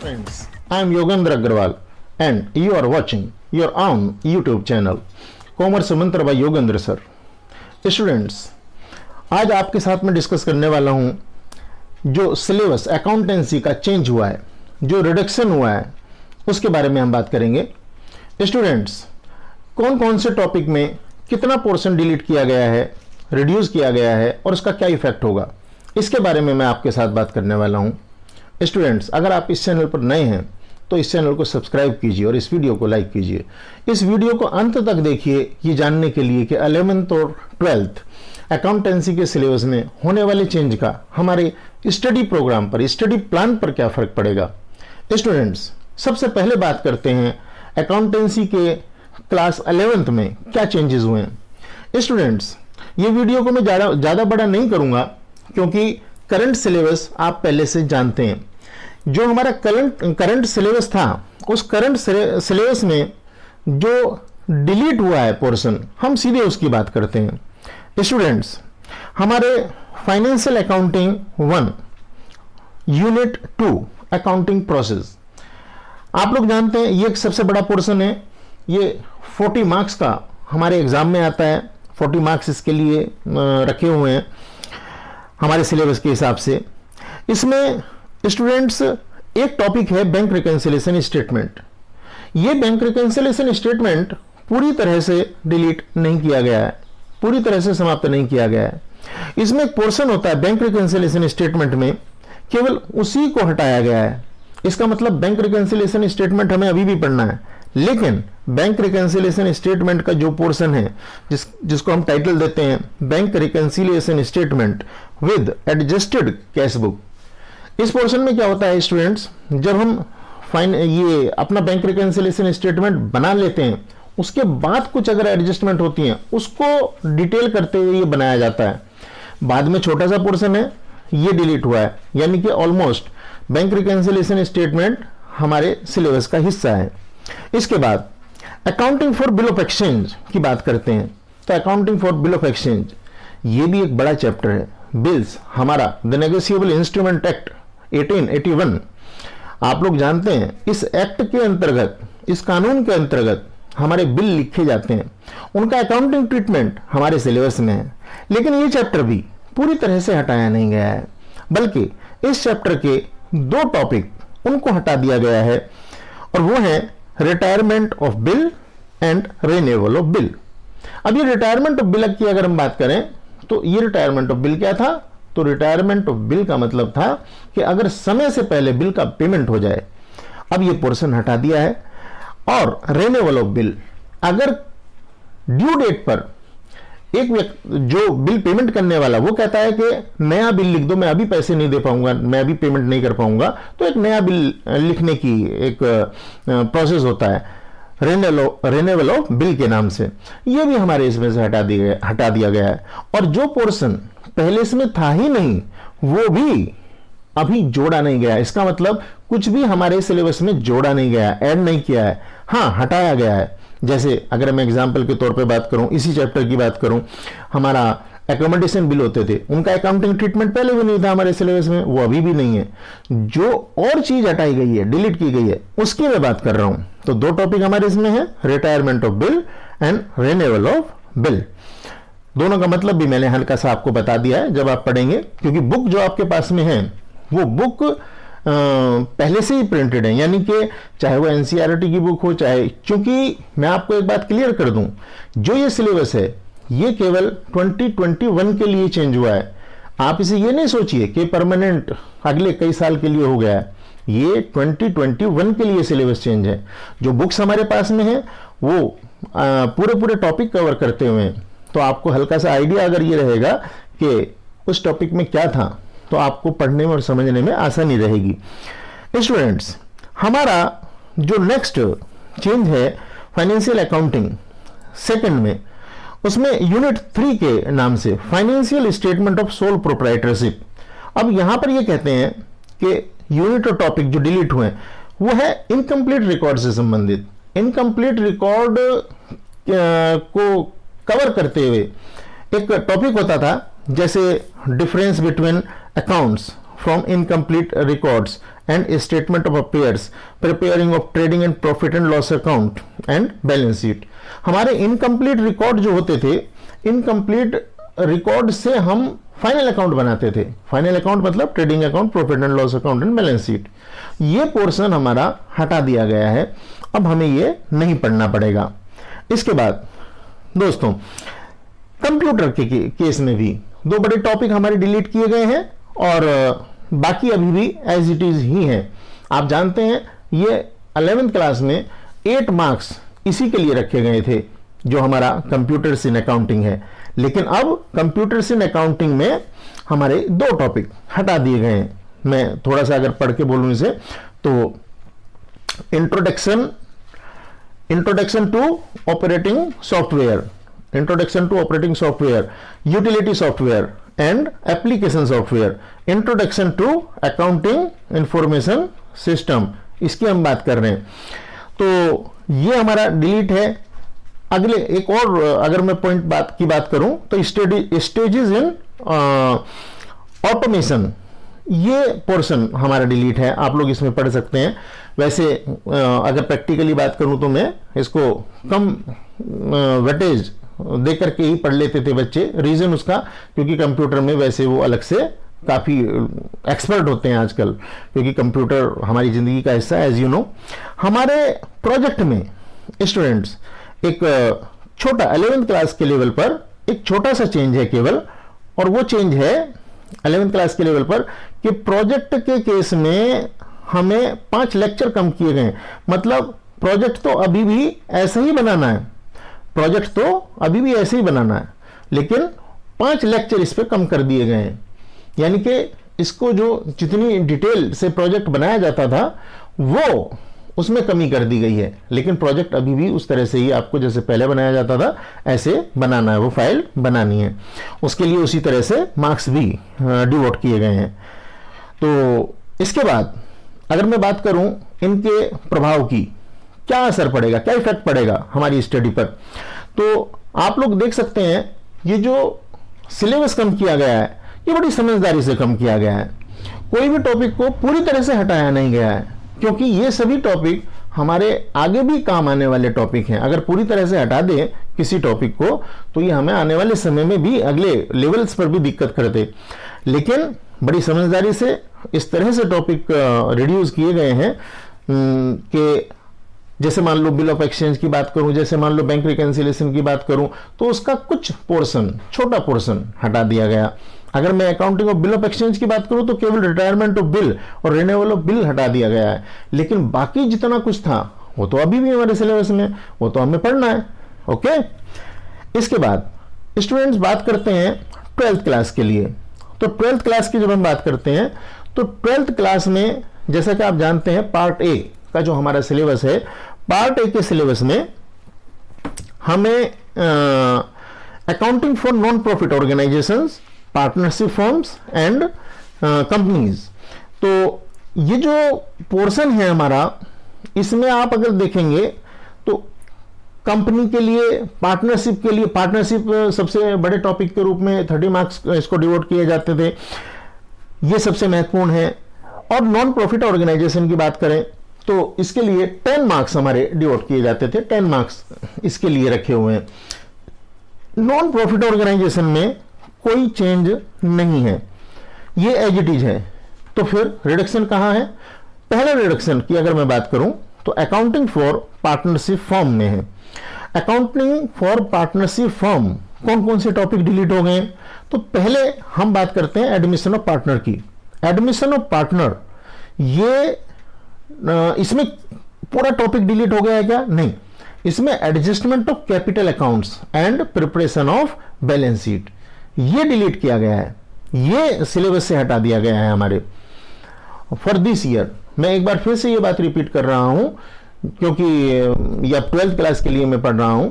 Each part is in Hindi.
Friends, I am Yogendra Agarwal and you are watching your own YouTube channel commerce मंत्र बाय योगेंद्र सर। स्टूडेंट्स, आज आपके साथ में डिस्कस करने वाला हूं जो सिलेबस अकाउंटेंसी का चेंज हुआ है, जो रिडक्शन हुआ है, उसके बारे में हम बात करेंगे। स्टूडेंट्स, कौन कौन से टॉपिक में कितना पोर्शन डिलीट किया गया है, रिड्यूस किया गया है और उसका क्या इफेक्ट होगा, इसके बारे में मैं आपके साथ बात करने वाला हूं। स्टूडेंट्स, अगर आप इस चैनल पर नए हैं तो इस चैनल को सब्सक्राइब कीजिए और इस वीडियो को लाइक कीजिए। इस वीडियो को अंत तक देखिए ये जानने के लिए कि 11th और 12th अकाउंटेंसी के सिलेबस में होने वाले चेंज का हमारे स्टडी प्रोग्राम पर, स्टडी प्लान पर क्या फर्क पड़ेगा। स्टूडेंट्स, सबसे पहले बात करते हैं अकाउंटेंसी के क्लास 11th में क्या चेंजेस हुए हैं। स्टूडेंट्स, ये वीडियो को मैं ज़्यादा बड़ा नहीं करूंगा क्योंकि करंट सिलेबस आप पहले से जानते हैं। जो हमारा करंट सिलेबस था, उस करंट सिलेबस में जो डिलीट हुआ है पोर्शन, हम सीधे उसकी बात करते हैं। स्टूडेंट्स, हमारे financial accounting 1 unit 2 accounting process, आप लोग जानते हैं ये एक सबसे बड़ा पोर्शन है। ये 40 मार्क्स का हमारे एग्जाम में आता है। 40 मार्क्स इसके लिए रखे हुए हैं हमारे सिलेबस के हिसाब से। इसमें स्टूडेंट्स एक टॉपिक है बैंक रिकंसिलिएशन स्टेटमेंट। ये बैंक रिकंसिलिएशन स्टेटमेंट पूरी तरह से डिलीट नहीं किया गया है, पूरी तरह से समाप्त नहीं किया गया है। इसमें एक पोर्शन होता है बैंक रिकंसिलिएशन स्टेटमेंट में, केवल उसी को हटाया गया है। इसका मतलब बैंक रिकंसिलिएशन स्टेटमेंट हमें अभी भी पढ़ना है, लेकिन बैंक रिकंसिलिएशन स्टेटमेंट का जो पोर्शन है जिसको हम टाइटल देते हैं bank reconciliation statement with adjusted cash book, इस पोर्शन में क्या होता है स्टूडेंट्स, जब हम ये अपना बैंक रिकंसिलिएशन स्टेटमेंट बना लेते हैं, उसके बाद कुछ अगर एडजस्टमेंट होती हैं उसको डिटेल करते हुए ये बनाया जाता है। बाद में छोटा सा पोर्शन है, ये डिलीट हुआ है, यानी कि ऑलमोस्ट बैंक रिकंसिलिएशन स्टेटमेंट हमारे सिलेबस का हिस्सा है। इसके बाद accounting for bill of exchange की बात करते हैं। तो accounting for bill of exchange ये भी एक बड़ा चैप्टर है। बिल्स, हमारा द नेगोशिएबल इंस्ट्रूमेंट एक्ट 1881, आप लोग जानते हैं इस एक्ट के अंतर्गत, इस कानून के अंतर्गत हमारे बिल लिखे जाते हैं, उनका अकाउंटिंग ट्रीटमेंट हमारे सिलेबस में है। लेकिन ये चैप्टर भी पूरी तरह से हटाया नहीं गया है, बल्कि इस चैप्टर के 2 टॉपिक उनको हटा दिया गया है, और वो है retirement of bill and renewal of bill. अब ये रिटायरमेंट ऑफ बिल की अगर हम बात करें तो ये रिटायरमेंट ऑफ बिल क्या था, तो रिटायरमेंट ऑफ बिल का मतलब था कि अगर समय से पहले बिल का पेमेंट हो जाए। अब ये पोर्शन हटा दिया है। और रिन्यूअल ऑफ बिल, अगर ड्यू डेट पर एक व्यक्ति जो बिल पेमेंट करने वाला वो कहता है कि नया बिल लिख दो, मैं अभी पैसे नहीं दे पाऊंगा, मैं अभी पेमेंट नहीं कर पाऊंगा, तो एक नया बिल लिखने की एक प्रोसेस होता है रिन्यूअल ऑफ बिल के नाम से। ये भी हमारे इसमें से हटा दिया गया है। और जो पोर्शन पहले इसमें था ही नहीं, वो भी अभी जोड़ा नहीं गया। इसका मतलब कुछ भी हमारे सिलेबस में जोड़ा नहीं गया, ऐड नहीं किया है, हाँ हटाया गया है। जैसे अगर मैं एग्जांपल के तौर पे बात करूं, इसी चैप्टर की बात करूं, हमारा एकोमोडेशन बिल होते थे, उनका अकाउंटिंग ट्रीटमेंट पहले भी नहीं था हमारे सिलेबस में, वो अभी भी नहीं है। जो और चीज हटाई गई है, डिलीट की गई है, उसकी मैं बात कर रहा हूं। तो 2 टॉपिक हमारे इसमें है, retirement of bill and renewal of bill. दोनों का मतलब भी मैंने हल्का सा आपको बता दिया है जब आप पढ़ेंगे, क्योंकि बुक जो आपके पास में है वो बुक पहले से ही प्रिंटेड है, यानी कि चाहे वो एनसीईआरटी की बुक हो, चाहे, क्योंकि मैं आपको एक बात क्लियर कर दूं, जो ये सिलेबस है ये केवल 2021 के लिए चेंज हुआ है। आप इसे ये नहीं सोचिए कि परमानेंट अगले कई साल के लिए हो गया है। ये 2021 के लिए सिलेबस चेंज है। जो बुक्स हमारे पास में है वो पूरे टॉपिक कवर करते हुए हैं। तो आपको हल्का सा आइडिया अगर ये रहेगा कि उस टॉपिक में क्या था, तो आपको पढ़ने में और समझने में आसानी रहेगी। स्टूडेंट्स, हमारा जो नेक्स्ट चेंज है फाइनेंशियल अकाउंटिंग 2nd में, उसमें यूनिट 3 के नाम से financial statement of sole proprietorship. अब यहां पर ये कहते हैं कि यूनिट और टॉपिक जो डिलीट हुए वो है इनकम्प्लीट रिकॉर्ड से संबंधित। इनकम्प्लीट रिकॉर्ड को कवर करते हुए एक टॉपिक होता था, जैसे difference between accounts from incomplete records and statement of affairs, preparing of trading and profit and loss account and balance sheet. हमारे इनकम्प्लीट रिकॉर्ड जो होते थे, इनकम्प्लीट रिकॉर्ड से हम फाइनल अकाउंट बनाते थे. फाइनल अकाउंट मतलब trading account, profit and loss account and balance sheet. ये पोर्शन हमारा हटा दिया गया है, अब हमें ये नहीं पढ़ना पड़ेगा. इसके बाद दोस्तों कंप्यूटर के केस में भी दो बड़े टॉपिक हमारे डिलीट किए गए हैं और बाकी अभी भी एज इट इज ही हैं. आप जानते हैं ये 11th क्लास में 8 मार्क्स इसी के लिए रखे गए थे जो हमारा कंप्यूटर्स इन अकाउंटिंग है. लेकिन अब कंप्यूटर्स इन अकाउंटिंग में हमारे 2 टॉपिक हटा दिए गए हैं. मैं थोड़ा सा अगर पढ़ के बोलूं इसे तो introduction to operating software, introduction to operating software, utility software and application software, introduction to accounting information system, इसकी हम बात कर रहे हैं. तो ये हमारा डिलीट है. अगले एक और अगर मैं पॉइंट की बात करूं तो स्टेजेस इन ऑटोमेशन, ये पोर्शन हमारा डिलीट है. आप लोग इसमें पढ़ सकते हैं. वैसे अगर प्रैक्टिकली बात करूं तो मैं इसको कम वेटेज देकर के ही पढ़ लेते थे बच्चे. रीजन उसका क्योंकि कंप्यूटर में वैसे वो अलग से काफी एक्सपर्ट होते हैं आजकल, क्योंकि कंप्यूटर हमारी जिंदगी का हिस्सा है एज यू नो. हमारे प्रोजेक्ट में स्टूडेंट्स एक छोटा 11th क्लास के लेवल पर एक छोटा सा चेंज है केवल, और वो चेंज है 11th क्लास के लेवल पर कि प्रोजेक्ट के केस में हमें 5 लेक्चर कम किए गए. मतलब प्रोजेक्ट तो अभी भी ऐसे ही बनाना है, प्रोजेक्ट तो अभी भी ऐसे ही बनाना है, लेकिन 5 लेक्चर इस पे कम कर दिए गए हैं. यानी कि इसको जो जितनी डिटेल से प्रोजेक्ट बनाया जाता था वो उसमें कमी कर दी गई है, लेकिन प्रोजेक्ट अभी भी उस तरह से ही आपको जैसे पहले बनाया जाता था ऐसे बनाना है, वो फाइल बनानी है. उसके लिए उसी तरह से मार्क्स भी डिवोट किए गए हैं. तो इसके बाद अगर मैं बात करूं इनके प्रभाव की, क्या असर पड़ेगा, क्या इफेक्ट पड़ेगा हमारी स्टडी पर, तो आप लोग देख सकते हैं ये जो सिलेबस कम किया गया है ये बड़ी समझदारी से कम किया गया है. कोई भी टॉपिक को पूरी तरह से हटाया नहीं गया है, क्योंकि ये सभी टॉपिक हमारे आगे भी काम आने वाले टॉपिक हैं. अगर पूरी तरह से हटा दें किसी टॉपिक को तो ये हमें आने वाले समय में भी अगले लेवल्स पर भी दिक्कत करते. लेकिन बड़ी समझदारी से इस तरह से टॉपिक रिड्यूस किए गए हैं कि जैसे मान लो बिल ऑफ एक्सचेंज की बात करूं, जैसे मान लो बैंक रिकंसिलिएशन की बात करूं, तो उसका कुछ पोर्शन, छोटा पोर्शन हटा दिया गया. अगर मैं accounting of bill of exchange की बात करूं तो केवल रिटायरमेंट ऑफ बिल और रिन्यूअल ऑफ बिल हटा दिया गया है. लेकिन बाकी जितना कुछ था वो तो अभी भी हमारे सिलेबस में, वो तो हमें पढ़ना है. ओके, इसके बाद स्टूडेंट्स बात करते हैं 12th क्लास के लिए. तो 12th क्लास की जब हम बात करते हैं तो 12th क्लास में जैसा कि आप जानते हैं पार्ट ए का जो हमारा सिलेबस है, पार्ट ए के सिलेबस में हमें accounting for non profit organisations, partnership firms and companies, तो ये जो पोर्शन है हमारा, इसमें आप अगर देखेंगे तो कंपनी के लिए, पार्टनरशिप के लिए, पार्टनरशिप सबसे बड़े टॉपिक के रूप में 30 मार्क्स इसको डिवोट किए जाते थे, ये सबसे महत्वपूर्ण है. और नॉन प्रॉफिट ऑर्गेनाइजेशन की बात करें तो इसके लिए 10 मार्क्स हमारे डिवोट किए जाते थे. 10 मार्क्स इसके लिए रखे हुए हैं. नॉन प्रॉफिट ऑर्गेनाइजेशन में कोई चेंज नहीं है, ये एज इट इज है. तो फिर रिडक्शन कहां है? पहला रिडक्शन की अगर मैं बात करूं तो अकाउंटिंग फॉर पार्टनरशिप फर्म में है. अकाउंटिंग फॉर पार्टनरशिप फर्म कौन कौन से टॉपिक डिलीट हो गए? तो पहले हम बात करते हैं एडमिशन ऑफ पार्टनर की. एडमिशन ऑफ पार्टनर, ये इसमें पूरा टॉपिक डिलीट हो गया है क्या? नहीं, इसमें adjustment of capital accounts and preparation of balance sheet, ये डिलीट किया गया है, ये सिलेबस से हटा दिया गया है हमारे फॉर दिस ईयर. मैं एक बार फिर से ये बात रिपीट कर रहा हूं क्योंकि या 12th क्लास के लिए मैं पढ़ रहा हूं.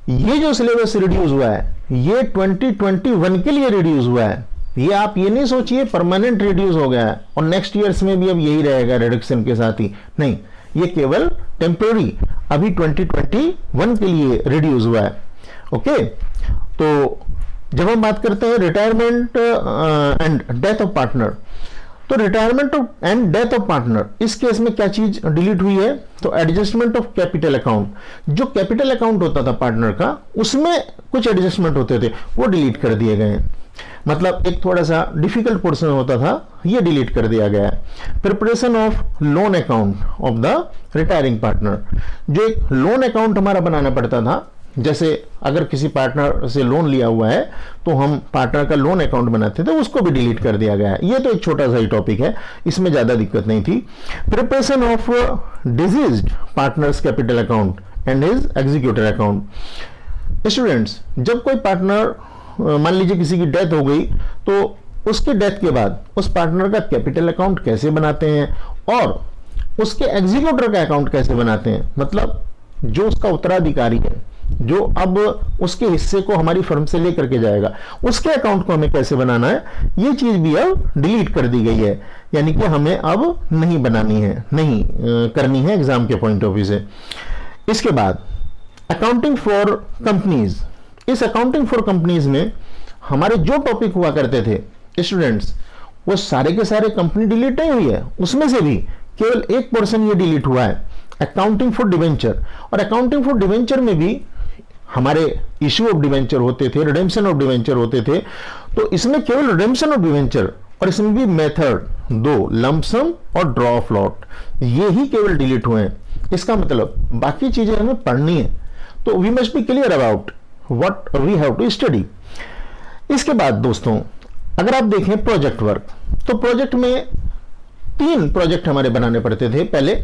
ये जो सिलेबस रिड्यूस हुआ है ये 2021 के लिए रिड्यूस हुआ है. ये आप ये नहीं सोचिए परमानेंट रिड्यूस हो गया है और नेक्स्ट ईयर्स में भी अब यही रहेगा रिडक्शन के साथ ही. नहीं, ये केवल टेम्पररी अभी 2021 के लिए रिड्यूस हुआ है. ओके, तो जब हम बात करते हैं retirement and death of partner, तो retirement and death of partner, इस केस में क्या चीज डिलीट हुई है? तो एडजस्टमेंट ऑफ कैपिटल अकाउंट, जो कैपिटल अकाउंट होता था पार्टनर का, उसमें कुछ एडजस्टमेंट होते थे, वो डिलीट कर दिए गए हैं। मतलब एक थोड़ा सा डिफिकल्ट पोर्शन होता था, ये डिलीट कर दिया गया है। Preparation of loan account of the retiring partner, जो एक लोन अकाउंट हमारा बनाना पड़ता था, जैसे अगर किसी पार्टनर से लोन लिया हुआ है तो हम पार्टनर का लोन अकाउंट बनाते थे, उसको भी डिलीट कर दिया गया है। ये तो एक छोटा सा ही टॉपिक है, इसमें ज्यादा दिक्कत नहीं थी। Preparation of diseased partners capital account and his executor account. Students, जब कोई पार्टनर, मान लीजिए किसी की डेथ हो गई, तो उसके डेथ के बाद उस पार्टनर का कैपिटल अकाउंट कैसे बनाते हैं और उसके एग्जीक्यूटर का अकाउंट कैसे बनाते हैं, मतलब जो उसका उत्तराधिकारी है, जो अब उसके हिस्से को हमारी फर्म से लेकर के जाएगा, उसके अकाउंट को हमें कैसे बनाना है, ये चीज भी अब डिलीट कर दी गई है। यानी कि हमें अब नहीं बनानी है, नहीं करनी है एग्जाम के पॉइंट ऑफ व्यू से। इसके बाद अकाउंटिंग फॉर कंपनीज, इस अकाउंटिंग फॉर कंपनीज में हमारे जो टॉपिक हुआ करते थे स्टूडेंट्स, वो सारे के सारे कंपनी डिलीट नहीं हुई है, उसमें से भी केवल एक पोर्शन ये डिलीट हुआ है, अकाउंटिंग फॉर डिवेंचर। और अकाउंटिंग फॉर डिवेंचर में भी हमारे इश्यू ऑफ डिवेंचर होते थे, रिडेम्पशन ऑफ डिवेंचर होते थे, तो इसमें केवल रिडेम्पशन ऑफ डिवेंचर और इसमें भी मेथड दो, लंपसम और ड्रॉ ऑफ लॉट, ये ही केवल डिलीट हुए हैं। इसका मतलब बाकी चीजें हमें पढ़नी है, तो we must be clear about what we have to study. इसके बाद दोस्तों, अगर आप देखें प्रोजेक्ट वर्क, तो प्रोजेक्ट में 3 प्रोजेक्ट हमारे बनाने पड़ते थे पहले,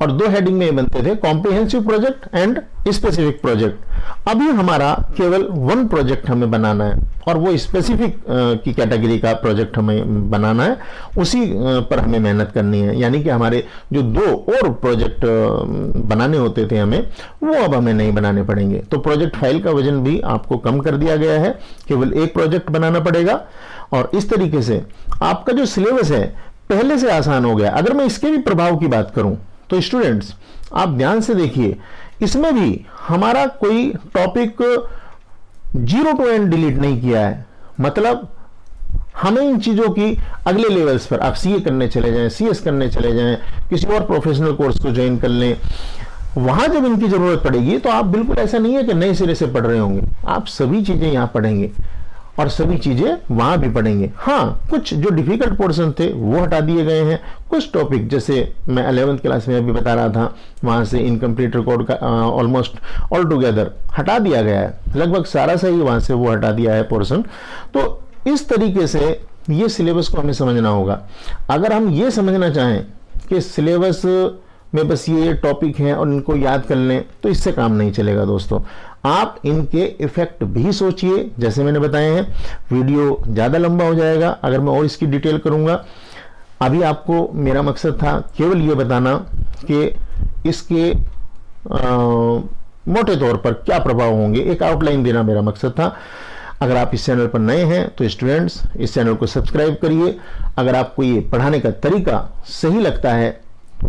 और 2 हेडिंग में बनते थे, comprehensive project and specific project. अभी हमारा केवल 1 प्रोजेक्ट हमें बनाना है, और वो स्पेसिफिक की कैटेगरी का प्रोजेक्ट हमें बनाना है, उसी पर हमें मेहनत करनी है। यानी कि हमारे जो 2 और प्रोजेक्ट बनाने होते थे हमें, वो अब हमें नहीं बनाने पड़ेंगे। तो प्रोजेक्ट फाइल का वजन भी आपको कम कर दिया गया है, केवल 1 प्रोजेक्ट बनाना पड़ेगा। और इस तरीके से आपका जो सिलेबस है पहले से आसान हो गया। अगर मैं इसके भी प्रभाव की बात करूं तो स्टूडेंट्स आप ध्यान से देखिए, इसमें भी हमारा कोई टॉपिक 0 to end डिलीट नहीं किया है। मतलब हमें इन चीजों की अगले लेवल्स पर, आप सीए करने चले जाएं, सीएस करने चले जाएं, किसी और प्रोफेशनल कोर्स को ज्वाइन कर लें, वहां जब इनकी जरूरत पड़ेगी तो आप बिल्कुल ऐसा नहीं है कि नए सिरे से पढ़ रहे होंगे, आप सभी चीजें यहां पढ़ेंगे और सभी चीजें वहां भी पढ़ेंगे। हाँ, कुछ जो डिफिकल्ट पोर्शन थे वो हटा दिए गए हैं, कुछ टॉपिक जैसे मैं 11th क्लास में अभी बता रहा था, वहां से इनकम्प्लीट रिकॉर्ड का ऑलमोस्ट ऑल टुगेदर हटा दिया गया है, लगभग सारा सही वहां से वो हटा दिया है पोर्शन। तो इस तरीके से ये सिलेबस को हमें समझना होगा। अगर हम ये समझना चाहें कि सिलेबस में बस ये टॉपिक हैं और इनको याद कर लें, तो इससे काम नहीं चलेगा दोस्तों। आप इनके इफेक्ट भी सोचिए, जैसे मैंने बताए हैं। वीडियो ज़्यादा लंबा हो जाएगा अगर मैं और इसकी डिटेल करूंगा। अभी आपको मेरा मकसद था केवल ये बताना कि इसके मोटे तौर पर क्या प्रभाव होंगे, एक आउटलाइन देना मेरा मकसद था। अगर आप इस चैनल पर नए हैं तो स्टूडेंट्स इस चैनल को सब्सक्राइब करिए। अगर आपको ये पढ़ाने का तरीका सही लगता है,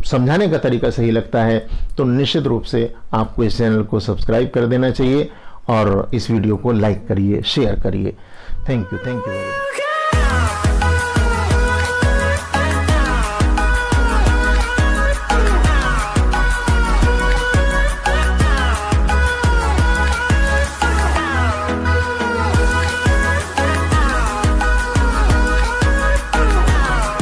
समझाने का तरीका सही लगता है, तो निश्चित रूप से आपको इस चैनल को सब्सक्राइब कर देना चाहिए और इस वीडियो को लाइक करिए, शेयर करिए। Thank you very much.